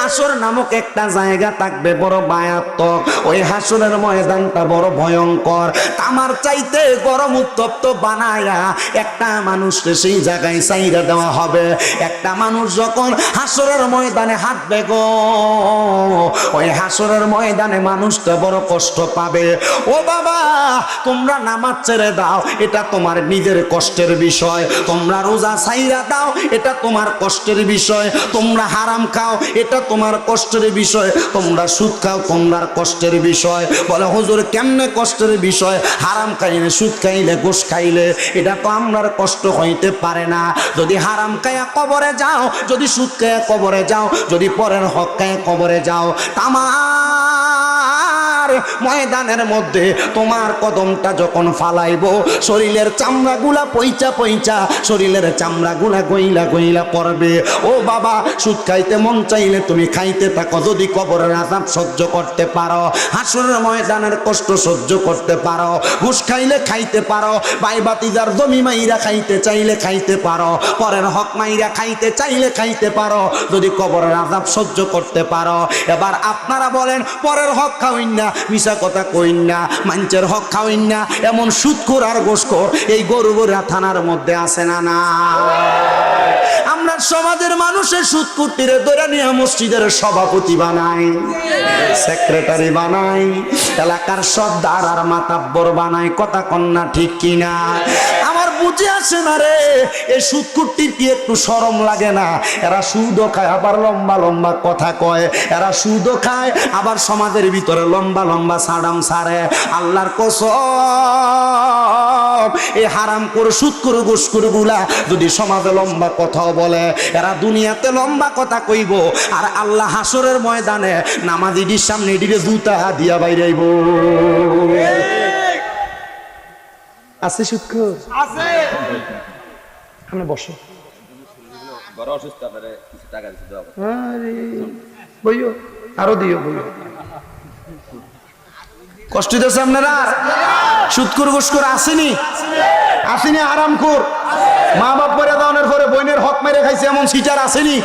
হাসর নামক একটা জায়গা থাকবে বড় ভয়ানক। ওই হাসরের ময়দানটা বড় ভয়ঙ্কর। তামার চাইতে গরম উত্তপ্ত বানায়া একটা মানুষকে সেই জায়গায় চাইরা দেওয়া হবে। একটা মানুষ যখন হাসরের ময়দানে হাঁটবে গো, ওই হাসরের ময়দানে মানুষটা বড় কষ্ট পাবে। ও বাবা, তোমরা নামাজ ছেড়ে দাও, এটা তোমার নিজের কষ্টের বিষয়। তোমরা রোজা ছাইরা দাও, এটা তোমার কষ্টের বিষয়। তোমরা হারাম খাও, এটা তোমার কষ্টের বিষয়। তোমরা সুদ খাও, তোমার কষ্টের বিষয়। বলে হুজুর কেমনে কষ্টের বিষয়? হারাম খাইলে, সুদ খাইলে, ঘুষ খাইলে এটা তো আমরার কষ্ট হইতে পারে না। যদি হারাম খায়া কবরে যাও, যদি সুদ খায়া কবরে যাও, যদি পরের হক খায়া কবরে যাও, তামার ময়দানের মধ্যে তোমার কদমটা যখন ফালাইবো, শরীরের চামড়াগুলা পইচা পইচা, শরীরের চামড়াগুলা গইলা গইলা পড়বে। ও বাবা, সুদ খাইতে মন চাইলে তুমি খাইতে থাকো, যদি কবরের আযাব সহ্য করতে পারো, হাসরের ময়দানের কষ্ট সহ্য করতে পারো, ঘুষ খাইলে খাইতে পারো, ভাই ভাতিজার জমি মাইরা খাইতে চাইলে খাইতে পারো, পরের হক মাইরা খাইতে চাইলে খাইতে পারো, যদি কবরের আযাব সহ্য করতে পারো। এবার আপনারা বলেন, পরের হক খাওইন না, মিছা কথা কইন না, মানুষের হক খাওইন না, এমন সুদখোর আর ঘুষখোর এই গরুগোরা থানার মধ্যে আছে না? না, আমরা সমাজের মানুষের সুদকুটিরে ধরে নিয়ে মসজিদের সভাপতি বানাই, সেক্রেটারি বানাই, এলাকার সর্দার আর মাতাব্বর বানাই। কথা কন্যা ঠিক কিনা? আমার বুঝে আসে না রে, এই সুদকুটির কি একটু শরম লাগে না? এরা সুদও খায়, আবার লম্বা লম্বা কথা কয়। এরা সুদও খায়, আবার সমাজের ভিতরে লম্বা লম্বা সাড়াম সারে। আল্লাহর কসম, এই হারাম করে সুদ করে ঘুষ করে গুলা যদি সমাজে লম্বা কথাও বলে, এরা দুনিয়াতে লম্বা কথা কইব, আর আল্লাহ হাসরের ময়দানে নামাজিদের সামনে এদিকে জুতা দিয়া বাইরাইব। আছে সুদখোর? আছে। আমরা বসো, বড় অসুস্থ, আপনারে কিছু টাকা দিতে দেওয়া। আরে বইও, আরো দিও, বইও। কষ্ট দিতেছে আপনারা? সুদখোর ঘুষখোর আসেনি? আসেনি? হারামখোর, মা বাপ পরে দাওয়ানোর পরে বইনের হক মেরে খাইছে এমন সিটার আসেনি?